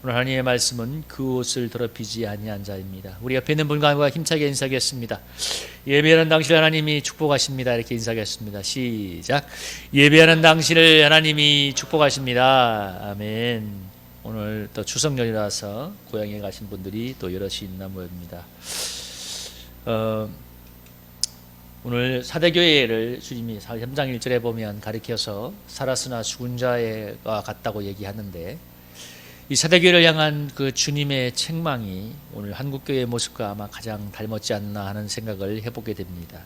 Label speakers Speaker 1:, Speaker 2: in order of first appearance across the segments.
Speaker 1: 오늘 하나님의 말씀은 그 옷을 더럽히지 아니한 자입니다. 우리 옆에 있는 분과 힘차게 인사하겠습니다. 예배하는 당신을 하나님이 축복하십니다. 이렇게 인사하겠습니다. 시작. 예배하는 당신을 하나님이 축복하십니다. 아멘. 오늘 또 추석연이라서 고향에 가신 분들이 또 여럿이 있나 모입니다. 오늘 사대교회를 주님이 3장 1절에 보면 가리켜서 살았으나 죽은 자와 같다고 얘기하는데, 이 사대교회를 향한 그 주님의 책망이 오늘 한국교회의 모습과 아마 가장 닮았지 않나 하는 생각을 해보게 됩니다.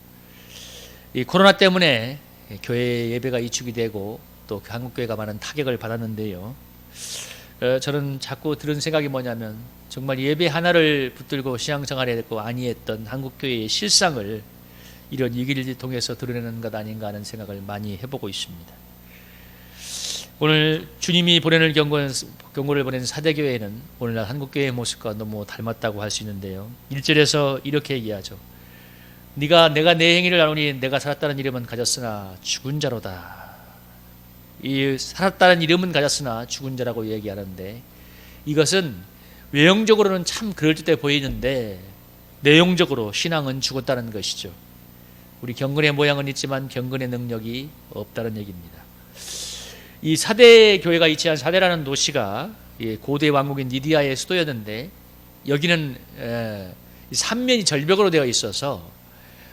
Speaker 1: 이 코로나 때문에 교회 예배가 이축이 되고 또 한국교회가 많은 타격을 받았는데요, 저는 자꾸 들은 생각이 뭐냐면, 정말 예배 하나를 붙들고 신앙생활에 됐고 아니했던 한국교회의 실상을 이런 위기를 통해서 드러내는 것 아닌가 하는 생각을 많이 해보고 있습니다. 오늘 주님이 보내는 경고를 보낸 사대교회는 오늘날 한국교회의 모습과 너무 닮았다고 할 수 있는데요, 1절에서 이렇게 얘기하죠. 내가 내 행위를 아노니 내가 살았다는 이름은 가졌으나 죽은 자로다. 이 살았다는 이름은 가졌으나 죽은 자라고 얘기하는데, 이것은 외형적으로는 참 그럴듯해 보이는데 내용적으로 신앙은 죽었다는 것이죠. 우리 경건의 모양은 있지만 경건의 능력이 없다는 얘기입니다. 이 사대 교회가 위치한 사대라는 도시가 고대 왕국인 니디아의 수도였는데, 여기는 삼면이 절벽으로 되어 있어서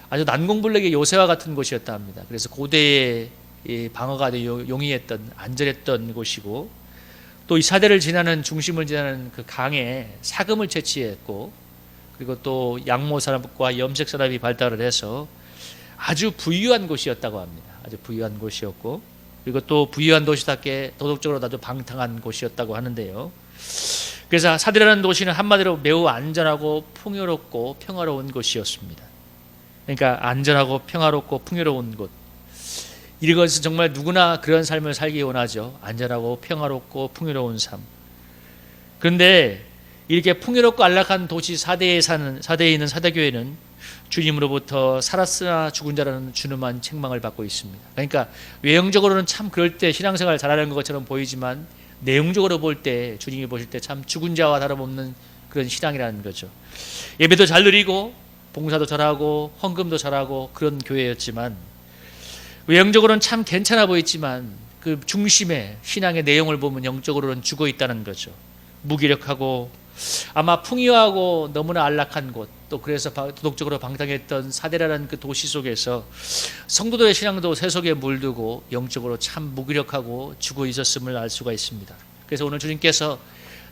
Speaker 1: 아주 난공불락의 요새와 같은 곳이었다 합니다. 그래서 고대의 방어가 용이했던, 안전했던 곳이고, 또 이 사대를 지나는, 중심을 지나는 그 강에 사금을 채취했고, 그리고 또 양모 산업과 염색 산업이 발달을 해서 아주 부유한 곳이었다고 합니다. 아주 부유한 곳이었고, 그리고 또 부유한 도시답게 도덕적으로 아주 방탕한 곳이었다고 하는데요, 그래서 사대라는 도시는 한마디로 매우 안전하고 풍요롭고 평화로운 곳이었습니다. 그러니까 안전하고 평화롭고 풍요로운 곳, 이것은 정말 누구나 그런 삶을 살기 원하죠. 안전하고 평화롭고 풍요로운 삶. 그런데 이렇게 풍요롭고 안락한 도시 사대에 있는 사대교회는 주님으로부터 살았으나 죽은 자라는 준엄한 책망을 받고 있습니다. 그러니까 외형적으로는 참 그럴 때 신앙생활 잘하는 것처럼 보이지만 내용적으로 볼 때, 주님이 보실 때 참 죽은 자와 다름없는 그런 신앙이라는 거죠. 예배도 잘 드리고 봉사도 잘하고 헌금도 잘하고 그런 교회였지만, 외형적으로는 참 괜찮아 보이지만 그 중심에 신앙의 내용을 보면 영적으로는 죽어 있다는 거죠. 무기력하고 아마 풍요하고 너무나 안락한 곳, 또 그래서 도덕적으로 방탕했던 사대라는 그 도시 속에서 성도들의 신앙도 세속에 물들고 영적으로 참 무기력하고 죽어 있었음을 알 수가 있습니다. 그래서 오늘 주님께서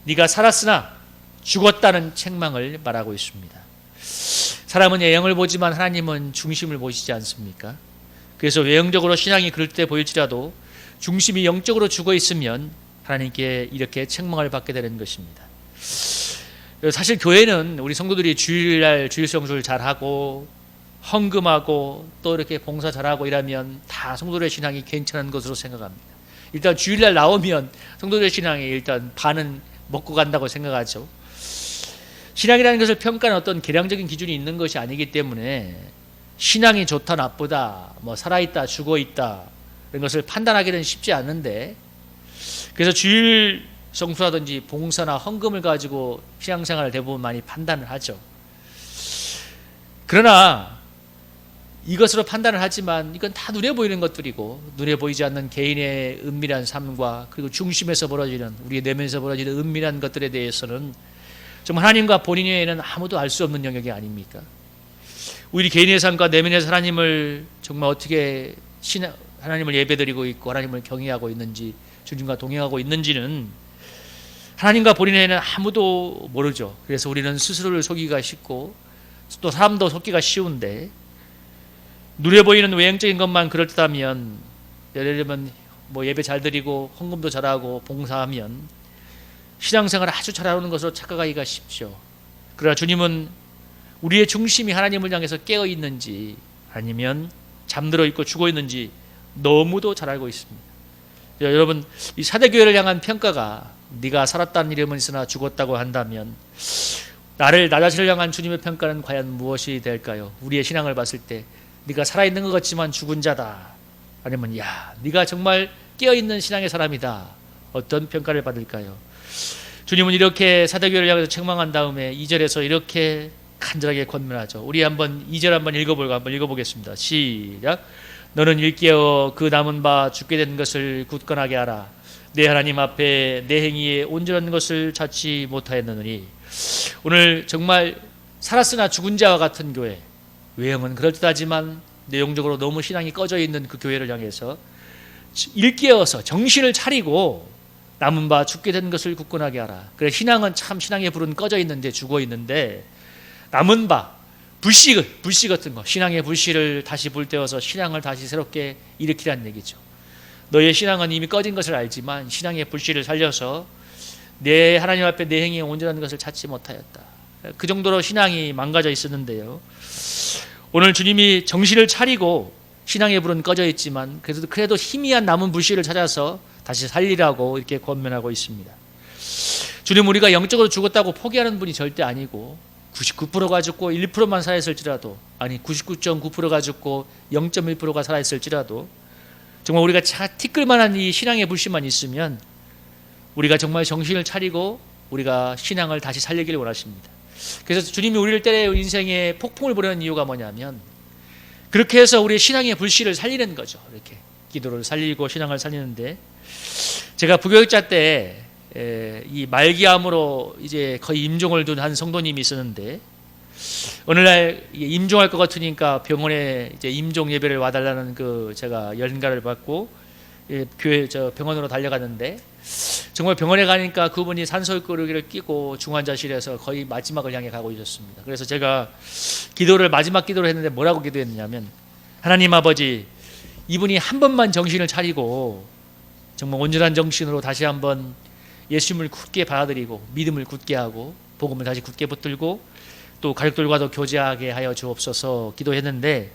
Speaker 1: 네가 살았으나 죽었다는 책망을 말하고 있습니다. 사람은 외형을 보지만 하나님은 중심을 보시지 않습니까? 그래서 외형적으로 신앙이 그럴 때 보일지라도 중심이 영적으로 죽어 있으면 하나님께 이렇게 책망을 받게 되는 것입니다. 사실 교회는 우리 성도들이 주일날 주일 성수를 잘하고 헌금하고 또 이렇게 봉사 잘하고 이러면 다 성도들의 신앙이 괜찮은 것으로 생각합니다. 일단 주일날 나오면 성도들의 신앙이 일단 반은 먹고 간다고 생각하죠. 신앙이라는 것을 평가하는 어떤 계량적인 기준이 있는 것이 아니기 때문에 신앙이 좋다 나쁘다, 뭐 살아있다 죽어있다 이런 것을 판단하기는 쉽지 않은데, 그래서 주일 성수라든지 봉사나 헌금을 가지고 신앙생활을 대부분 많이 판단을 하죠. 그러나 이것으로 판단을 하지만 이건 다 눈에 보이는 것들이고, 눈에 보이지 않는 개인의 은밀한 삶과 그리고 중심에서 벌어지는, 우리의 내면에서 벌어지는 은밀한 것들에 대해서는 정말 하나님과 본인 외에는 아무도 알 수 없는 영역이 아닙니까? 우리 개인의 삶과 내면에서 하나님을 정말 어떻게 하나님을 예배드리고 있고 하나님을 경외하고 있는지, 주님과 동행하고 있는지는 하나님과 본인에는 아무도 모르죠. 그래서 우리는 스스로를 속이기가 쉽고 또 사람도 속기가 쉬운데, 눈에 보이는 외형적인 것만 그럴듯하면, 예를 들면 뭐 예배 잘 드리고 헌금도 잘하고 봉사하면 신앙생활을 아주 잘하는 것으로 착각하기가 쉽죠. 그러나 주님은 우리의 중심이 하나님을 향해서 깨어 있는지 아니면 잠들어 있고 죽어 있는지 너무도 잘 알고 있습니다. 여러분, 이 사대교회를 향한 평가가 네가 살았다는 이름은 있으나 죽었다고 한다면, 나 자신을 향한 주님의 평가는 과연 무엇이 될까요? 우리의 신앙을 봤을 때 네가 살아있는 것 같지만 죽은 자다, 아니면 네가 정말 깨어있는 신앙의 사람이다, 어떤 평가를 받을까요? 주님은 이렇게 사도교회를 향해서 책망한 다음에 2절에서 이렇게 간절하게 권면하죠. 우리 한번 2절 한번 읽어보겠습니다. 시작. 너는 일깨어 그 남은 바 죽게 된 것을 굳건하게 하라. 내 하나님 앞에 내 행위에 온전한 것을 찾지 못하였느니. 오늘 정말 살았으나 죽은 자와 같은 교회, 외형은 그럴듯하지만 내용적으로 너무 신앙이 꺼져 있는 그 교회를 향해서 일깨어서 정신을 차리고 남은 바 죽게 된 것을 굳건하게 하라. 그래, 신앙은 참 신앙의 불은 꺼져 있는데, 죽어 있는데, 남은 바 불씨 같은 거, 신앙의 불씨를 다시 불태워서 신앙을 다시 새롭게 일으키라는 얘기죠. 너의 신앙은 이미 꺼진 것을 알지만 신앙의 불씨를 살려서 내 하나님 앞에 내 행위에 온전한 것을 찾지 못하였다. 그 정도로 신앙이 망가져 있었는데요, 오늘 주님이 정신을 차리고 신앙의 불은 꺼져 있지만 그래도 희미한 남은 불씨를 찾아서 다시 살리라고 이렇게 권면하고 있습니다. 주님, 우리가 영적으로 죽었다고 포기하는 분이 절대 아니고 99%가 죽고 1%만 살아있을지라도, 아니 99.9%가 죽고 0.1%가 살아있을지라도 정말 우리가 티끌만한 이 신앙의 불씨만 있으면 우리가 정말 정신을 차리고 우리가 신앙을 다시 살리기를 원하십니다. 그래서 주님이 우리를 때려 인생에 폭풍을 보내는 이유가 뭐냐면, 그렇게 해서 우리의 신앙의 불씨를 살리는 거죠. 이렇게 기도를 살리고 신앙을 살리는데, 제가 부교육자 때 이 말기암으로 이제 거의 임종을 둔 한 성도님이 있었는데, 어느 날 임종할 것 같으니까 병원에 이제 임종 예배를 와달라는 제가 연가를 받고 교회 병원으로 달려갔는데, 정말 병원에 가니까 그분이 산소호흡기를 끼고 중환자실에서 거의 마지막을 향해 가고 있었습니다. 그래서 제가 마지막 기도를 했는데 뭐라고 기도했느냐면, 하나님 아버지, 이분이 한 번만 정신을 차리고 정말 온전한 정신으로 다시 한번 예수님을 굳게 받아들이고 믿음을 굳게 하고 복음을 다시 굳게 붙들고 또 가족들과도 교제하게 하여 주옵소서 기도했는데,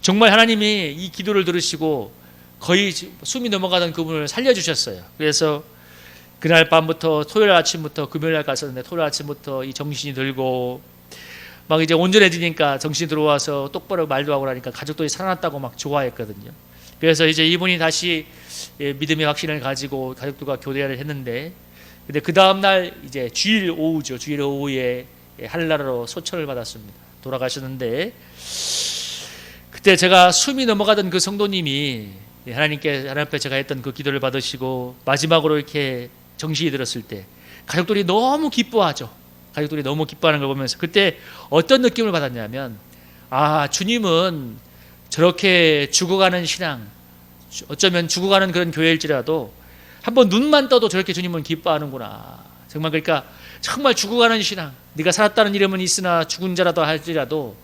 Speaker 1: 정말 하나님이 이 기도를 들으시고 거의 숨이 넘어가던 그분을 살려주셨어요. 그래서 그날 밤부터 토요일 아침부터 금요일 날 갔었는데, 토요일 아침부터 이 정신이 들고 막 이제 온전해지니까 정신이 들어와서 똑바로 말도 하고 나니까 가족들이 살아났다고 막 좋아했거든요. 그래서 이제 이분이 다시 믿음의 확신을 가지고 가족들과 교대를 했는데, 근데 그 다음날 이제 주일 오후에 하늘나라로 소천을 받았습니다. 돌아가셨는데, 그때 제가 숨이 넘어가던 그 성도님이 하나님 앞에 제가 했던 그 기도를 받으시고 마지막으로 이렇게 정신이 들었을 때 가족들이 너무 기뻐하죠. 가족들이 너무 기뻐하는 걸 보면서 그때 어떤 느낌을 받았냐면, 아, 주님은 저렇게 죽어가는 신앙, 어쩌면 죽어가는 그런 교회일지라도 한번 눈만 떠도 저렇게 주님은 기뻐하는구나. 정말, 그러니까 정말 죽어가는 신앙, 네가 살았다는 이름은 있으나 죽은 자라도 할지라도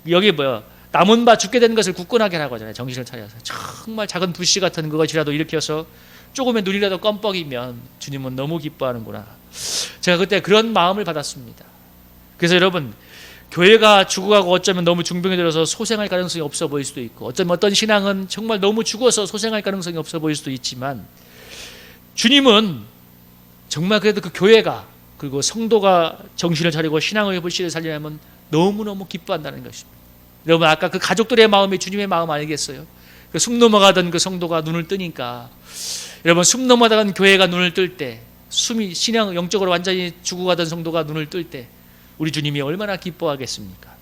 Speaker 1: 여기 남은 바 죽게 된 것을 굳건하게 하라고 하잖아요. 정신을 차려서 정말 작은 불씨 같은 그것이라도 일으켜서 조금의 눈이라도 껌뻑이면 주님은 너무 기뻐하는구나. 제가 그때 그런 마음을 받았습니다. 그래서 여러분, 교회가 죽어가고 어쩌면 너무 중병이 들어서 소생할 가능성이 없어 보일 수도 있고, 어쩌면 어떤 신앙은 정말 너무 죽어서 소생할 가능성이 없어 보일 수도 있지만, 주님은 정말 그래도 그 교회가 그리고 성도가 정신을 차리고 신앙의 불씨를 살리려면 너무너무 기뻐한다는 것입니다. 여러분, 아까 그 가족들의 마음이 주님의 마음 아니겠어요? 그 숨 넘어가던 그 성도가 눈을 뜨니까, 여러분, 숨 넘어가던 교회가 눈을 뜰 때, 신앙 영적으로 완전히 죽어가던 성도가 눈을 뜰 때 우리 주님이 얼마나 기뻐하겠습니까?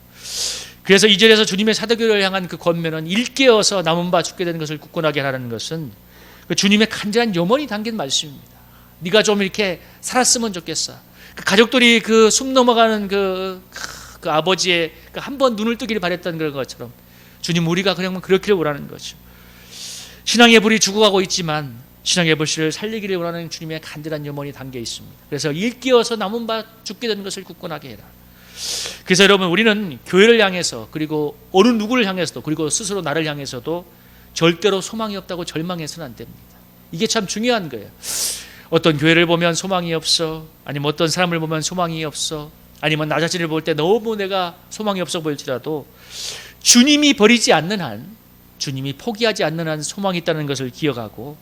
Speaker 1: 그래서 2절에서 주님의 사도교회를 향한 그 권면은 일깨어서 남은 바 죽게 된 것을 굳건하게 하라는 것은 그 주님의 간절한 염원이 담긴 말씀입니다. 네가 좀 이렇게 살았으면 좋겠어. 그 가족들이 그 숨 넘어가는 그 아버지의 한 번 눈을 뜨기를 바랬던 그런 것처럼 주님, 우리가 그냥 그렇기를 원하는 거죠. 신앙의 불이 죽어가고 있지만 신앙의 불씨를 살리기를 원하는 주님의 간절한 염원이 담겨 있습니다. 그래서 일깨어서 남은 바 죽게 된 것을 굳건하게 해라. 그래서 여러분, 우리는 교회를 향해서, 그리고 어느 누구를 향해서도, 그리고 스스로 나를 향해서도 절대로 소망이 없다고 절망해서는 안 됩니다. 이게 참 중요한 거예요. 어떤 교회를 보면 소망이 없어, 아니면 어떤 사람을 보면 소망이 없어, 아니면 나 자신을 볼 때 너무 내가 소망이 없어 보일지라도 주님이 버리지 않는 한, 주님이 포기하지 않는 한 소망이 있다는 것을 기억하고,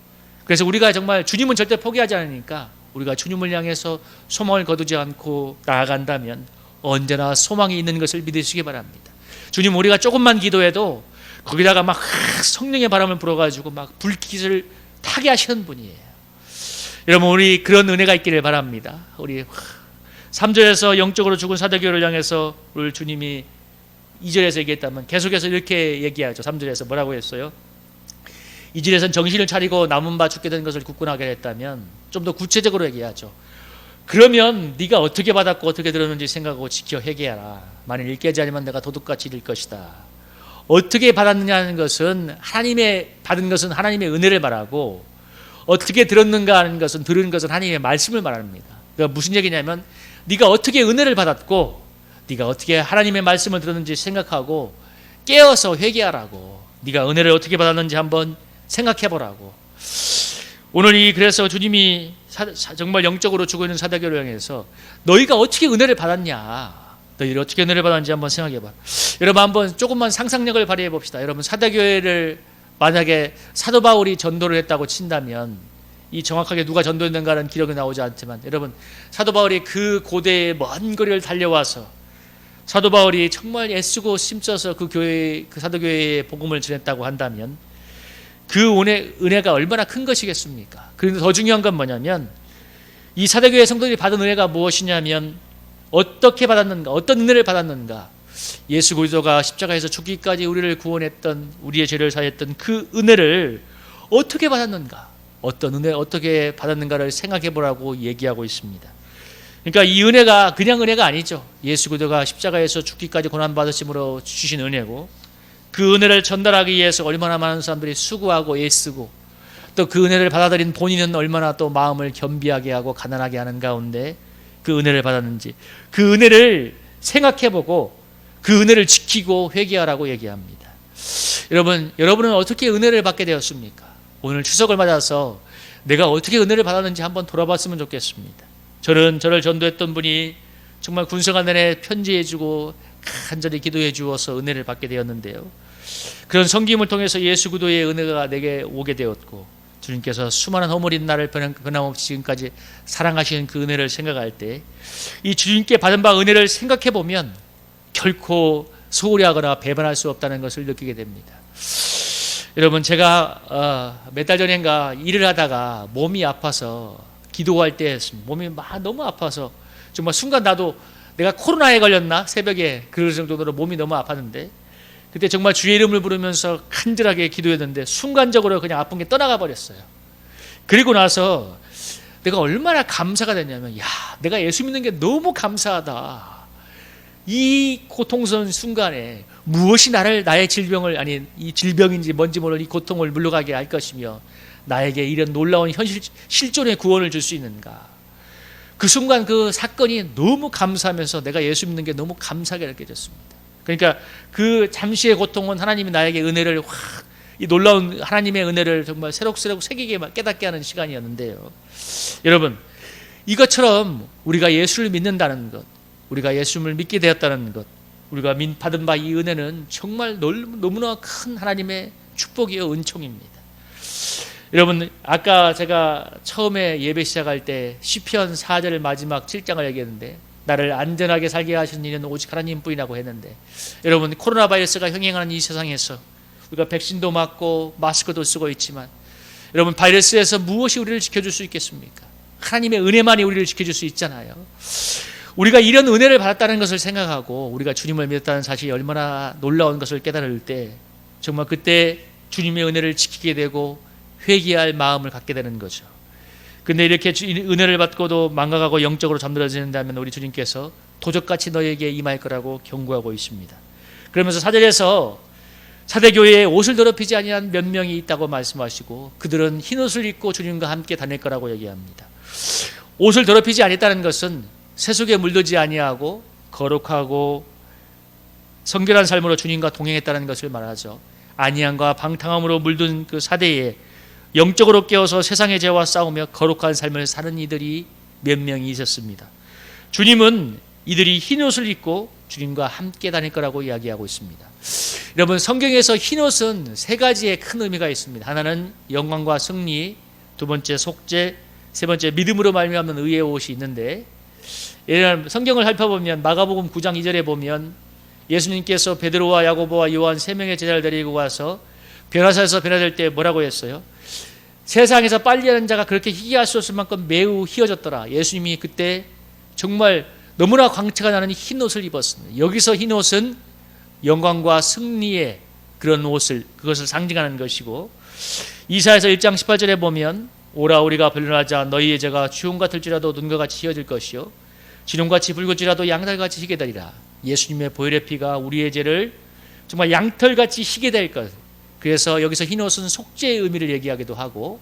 Speaker 1: 그래서 우리가 정말 주님은 절대 포기하지 않으니까 우리가 주님을 향해서 소망을 거두지 않고 나아간다면 언제나 소망이 있는 것을 믿으시기 바랍니다. 주님, 우리가 조금만 기도해도 거기다가 막 성령의 바람을 불어가지고 막 불빛을 타게 하시는 분이에요. 여러분, 우리 그런 은혜가 있기를 바랍니다. 우리 3절에서 영적으로 죽은 사도교회를 향해서 우리 주님이 2절에서 얘기했다면 계속해서 이렇게 얘기하죠. 3절에서 뭐라고 했어요? 2절에서는 정신을 차리고 남은 바 죽게 된 것을 굳건하게 했다면 좀 더 구체적으로 얘기하죠. 그러면 네가 어떻게 받았고 어떻게 들었는지 생각하고 지켜 회개하라. 만일 읽게 하지 않으면 내가 도둑같이 될 것이다. 어떻게 받았느냐는 것은 받은 것은 하나님의 은혜를 말하고, 어떻게 들었는가 하는 것은 들은 것은 하나님의 말씀을 말합니다. 그러니까 무슨 얘기냐면 네가 어떻게 은혜를 받았고 네가 어떻게 하나님의 말씀을 들었는지 생각하고 깨어서 회개하라고. 네가 은혜를 어떻게 받았는지 한번 생각해보라고. 오늘 그래서 주님이 정말 영적으로 죽어 있는 사도교를 향해서 너희가 어떻게 은혜를 받았냐, 너희들이 어떻게 은혜를 받았는지 한번 생각해봐. 여러분, 한번 조금만 상상력을 발휘해 봅시다. 여러분, 사도교회를 만약에 사도 바울이 전도를 했다고 친다면, 이 정확하게 누가 전도했는가는 기록이 나오지 않지만, 여러분, 사도 바울이 그 고대의 먼 거리를 달려와서 사도 바울이 정말 애쓰고 힘써서 그 사도교회에 복음을 전했다고 한다면 그 은혜가 얼마나 큰 것이겠습니까? 그런데 더 중요한 건 뭐냐면, 이 사도교회 성도들이 받은 은혜가 무엇이냐면, 어떻게 받았는가, 어떤 은혜를 받았는가. 예수 그리스도가 십자가에서 죽기까지 우리를 구원했던, 우리의 죄를 사했던 그 은혜를 어떻게 받았는가, 어떤 은혜 어떻게 받았는가를 생각해 보라고 얘기하고 있습니다. 그러니까 이 은혜가 그냥 은혜가 아니죠. 예수 그리스도가 십자가에서 죽기까지 고난 받으심으로 주신 은혜고, 그 은혜를 전달하기 위해서 얼마나 많은 사람들이 수고하고 애쓰고, 또 그 은혜를 받아들인 본인은 얼마나 또 마음을 겸비하게 하고 가난하게 하는 가운데 그 은혜를 받았는지, 그 은혜를 생각해보고 그 은혜를 지키고 회개하라고 얘기합니다. 여러분은 어떻게 은혜를 받게 되었습니까? 오늘 추석을 맞아서 내가 어떻게 은혜를 받았는지 한번 돌아봤으면 좋겠습니다. 저를 전도했던 분이 정말 군생활 내내 편지해주고 간절히 기도해 주어서 은혜를 받게 되었는데요. 그런 섬김을 통해서 예수 그리스도의 은혜가 내게 오게 되었고, 주님께서 수많은 허물인 나를 변함없이 지금까지 사랑하시는 그 은혜를 생각할 때, 이 주님께 받은 바 은혜를 생각해 보면 결코 소홀히 하거나 배반할 수 없다는 것을 느끼게 됩니다. 여러분, 제가 몇 달 전인가 일을 하다가 몸이 아파서 기도할 때 몸이 너무 아파서 정말 순간 나도 내가 코로나에 걸렸나 새벽에 그럴 정도로 몸이 너무 아팠는데, 그때 정말 주의 이름을 부르면서 간절하게 기도했는데 순간적으로 그냥 아픈 게 떠나가 버렸어요. 그리고 나서 내가 얼마나 감사가 됐냐면, 내가 예수 믿는 게 너무 감사하다. 이 고통스러운 순간에 무엇이 나의 질병을, 아니 이 질병인지 뭔지 모를 이 고통을 물러가게 할 것이며 나에게 이런 놀라운 실존의 구원을 줄 수 있는가. 그 순간 그 사건이 너무 감사하면서 내가 예수 믿는 게 너무 감사하게 느껴졌습니다. 그러니까 그 잠시의 고통은 하나님이 나에게 은혜를 이 놀라운 하나님의 은혜를 정말 새록새록 새기게 깨닫게 하는 시간이었는데요. 여러분, 이것처럼 우리가 예수를 믿는다는 것, 우리가 예수를 믿게 되었다는 것, 우리가 받은 바 이 은혜는 정말 너무나 큰 하나님의 축복이요 은총입니다. 여러분, 아까 제가 처음에 예배 시작할 때 시편 4절 마지막 7장을 얘기했는데, 나를 안전하게 살게 하시는 이는 오직 하나님뿐이라고 했는데, 여러분, 코로나 바이러스가 흥행하는 이 세상에서 우리가 백신도 맞고 마스크도 쓰고 있지만, 여러분, 바이러스에서 무엇이 우리를 지켜줄 수 있겠습니까? 하나님의 은혜만이 우리를 지켜줄 수 있잖아요. 우리가 이런 은혜를 받았다는 것을 생각하고 우리가 주님을 믿었다는 사실이 얼마나 놀라운 것을 깨달을 때, 정말 그때 주님의 은혜를 지키게 되고 회개할 마음을 갖게 되는 거죠. 근데 이렇게 은혜를 받고도 망각하고 영적으로 잠들어진다면 우리 주님께서 도적같이 너에게 임할 거라고 경고하고 있습니다. 그러면서 4절에서 사대교회에 옷을 더럽히지 아니한 몇 명이 있다고 말씀하시고, 그들은 흰옷을 입고 주님과 함께 다닐 거라고 얘기합니다. 옷을 더럽히지 아니했다는 것은 세속에 물들지 아니하고 거룩하고 성결한 삶으로 주님과 동행했다는 것을 말하죠. 안이함과 방탕함으로 물든 그 사대에 영적으로 깨어서 세상의 죄와 싸우며 거룩한 삶을 사는 이들이 몇 명이 있었습니다. 주님은 이들이 흰옷을 입고 주님과 함께 다닐 거라고 이야기하고 있습니다. 여러분, 성경에서 흰옷은 세 가지의 큰 의미가 있습니다. 하나는 영광과 승리, 두 번째 속죄, 세 번째 믿음으로 말미암는 의의 옷이 있는데, 성경을 살펴보면 마가복음 9장 2절에 보면 예수님께서 베드로와 야고보와 요한 세 명의 제자를 데리고 가서 변화사에서 변화될 때 뭐라고 했어요? 세상에서 빨리하는 자가 그렇게 희귀할 수 없을 만큼 매우 희어졌더라. 예수님이 그때 정말 너무나 광채가 나는 흰 옷을 입었습니다. 여기서 흰 옷은 영광과 승리의 그런 옷을, 그것을 상징하는 것이고, 이사야서 1장 18절에 보면 오라 우리가 변론하자 너희의 죄가 주홍 같을지라도 눈과 같이 희어질 것이요 진홍같이 붉을지라도 양털같이 희게 되리라. 예수님의 보혈의 피가 우리의 죄를 정말 양털같이 희게 될 것. 그래서 여기서 흰 옷은 속죄의 의미를 얘기하기도 하고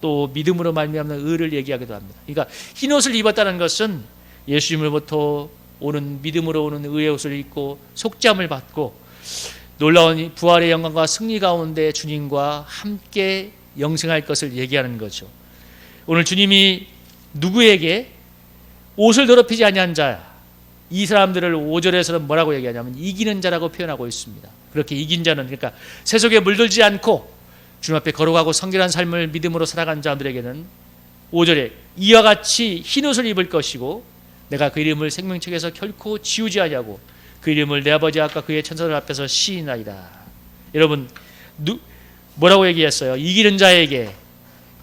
Speaker 1: 또 믿음으로 말미암는 의를 얘기하기도 합니다. 그러니까 흰 옷을 입었다는 것은 예수님으로부터 오는 믿음으로 오는 의의 옷을 입고 속죄함을 받고 놀라운 부활의 영광과 승리 가운데 주님과 함께 영생할 것을 얘기하는 거죠. 오늘 주님이 누구에게 옷을 더럽히지 아니한 자야, 이 사람들을 5절에서는 뭐라고 얘기하냐면 이기는 자라고 표현하고 있습니다. 그렇게 이긴 자는, 그러니까 세속에 물들지 않고 주님 앞에 거룩하고 성결한 삶을 믿음으로 살아간 자들에게는 5절에 이와 같이 흰 옷을 입을 것이고 내가 그 이름을 생명책에서 결코 지우지 아니하고 그 이름을 내 아버지 앞과 그의 천사들 앞에서 시인하리라. 여러분 뭐라고 얘기했어요? 이기는 자에게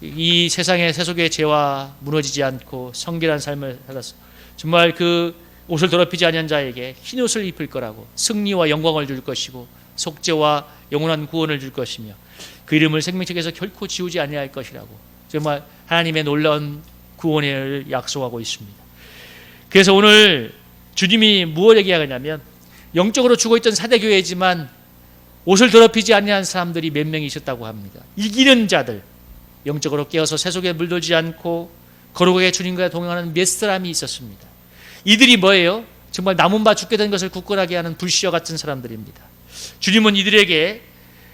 Speaker 1: 이 세상의 세속의 죄와 무너지지 않고 성결한 삶을 살았어. 정말 그 옷을 더럽히지 아니한 자에게 흰 옷을 입힐 거라고, 승리와 영광을 줄 것이고 속죄와 영원한 구원을 줄 것이며 그 이름을 생명책에서 결코 지우지 아니할 것이라고 정말 하나님의 놀라운 구원을 약속하고 있습니다. 그래서 오늘 주님이 무엇을 얘기하냐면 영적으로 죽어있던 사대교회지만 옷을 더럽히지 아니한 사람들이 몇 명이 있었다고 합니다. 이기는 자들, 영적으로 깨어서 세속에 물들지 않고 거룩하게 주님과 동행하는 몇 사람이 있었습니다. 이들이 뭐예요? 정말 남은 바 죽게 된 것을 굳건하게 하는 불시어 같은 사람들입니다. 주님은 이들에게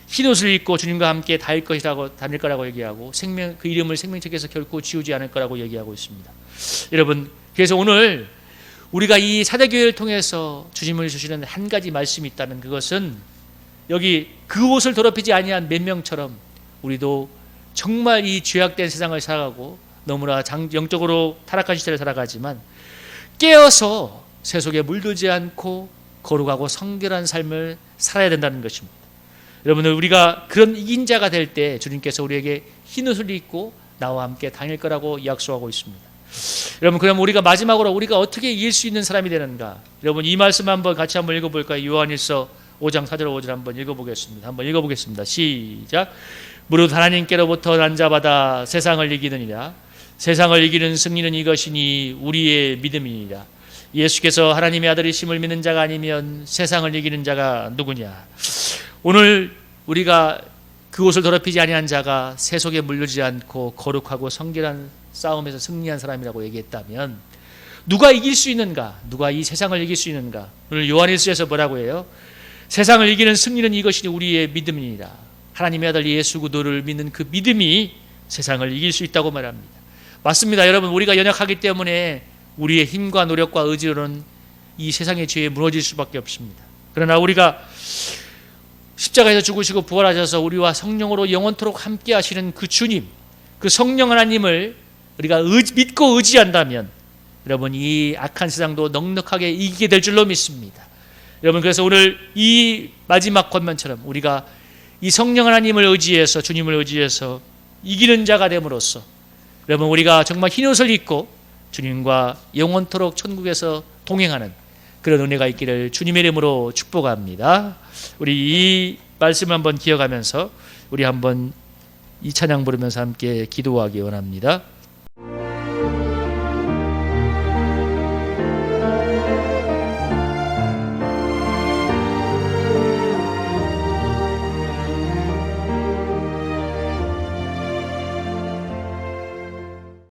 Speaker 1: 흰 옷을 입고 주님과 함께 다닐 거라고 얘기하고 그 이름을 생명책에서 결코 지우지 않을 거라고 얘기하고 있습니다. 여러분, 그래서 오늘 우리가 이 사대교회를 통해서 주님을 주시는 한 가지 말씀이 있다면 그것은 여기 그 옷을 더럽히지 아니한 몇 명처럼 우리도 정말 이 죄악된 세상을 살아가고 너무나 영적으로 타락한 시대를 살아가지만 깨어서 세속에 물들지 않고 거룩하고 성결한 삶을 살아야 된다는 것입니다. 여러분들, 우리가 그런 이긴 자가 될 때 주님께서 우리에게 흰 옷을 입고 나와 함께 다닐 거라고 약속하고 있습니다. 여러분, 그럼 우리가 마지막으로 우리가 어떻게 이길 수 있는 사람이 되는가? 여러분, 이 말씀 같이 한번 읽어볼까요? 요한일서 5장 4절 5절 한번 읽어보겠습니다. 한번 읽어보겠습니다. 시작. 무릇 하나님께로부터 난 자마다 세상을 이기느니라. 세상을 이기는 승리는 이것이니 우리의 믿음이니라. 예수께서 하나님의 아들이심을 믿는 자가 아니면 세상을 이기는 자가 누구냐? 오늘 우리가 그곳을 더럽히지 아니한 자가 세속에 물들지 않고 거룩하고 성결한 싸움에서 승리한 사람이라고 얘기했다면 누가 이길 수 있는가? 누가 이 세상을 이길 수 있는가? 오늘 요한일서에서 뭐라고 해요? 세상을 이기는 승리는 이것이니 우리의 믿음이니라. 하나님의 아들 예수 그리스도를 믿는 그 믿음이 세상을 이길 수 있다고 말합니다. 맞습니다. 여러분, 우리가 연약하기 때문에 우리의 힘과 노력과 의지로는 이 세상의 죄에 무너질 수밖에 없습니다. 그러나 우리가 십자가에서 죽으시고 부활하셔서 우리와 성령으로 영원토록 함께 하시는 그 주님, 그 성령 하나님을 우리가 믿고 의지한다면 여러분, 이 악한 세상도 넉넉하게 이기게 될 줄로 믿습니다. 여러분, 그래서 오늘 이 마지막 권면처럼 우리가 이 성령 하나님을 의지해서, 주님을 의지해서 이기는 자가 됨으로써 여러분, 우리가 정말 흰 옷을 입고 주님과 영원토록 천국에서 동행하는 그런 은혜가 있기를 주님의 이름으로 축복합니다. 우리 이 말씀을 한번 기억하면서 우리 한번 이 찬양 부르면서 함께 기도하기 원합니다.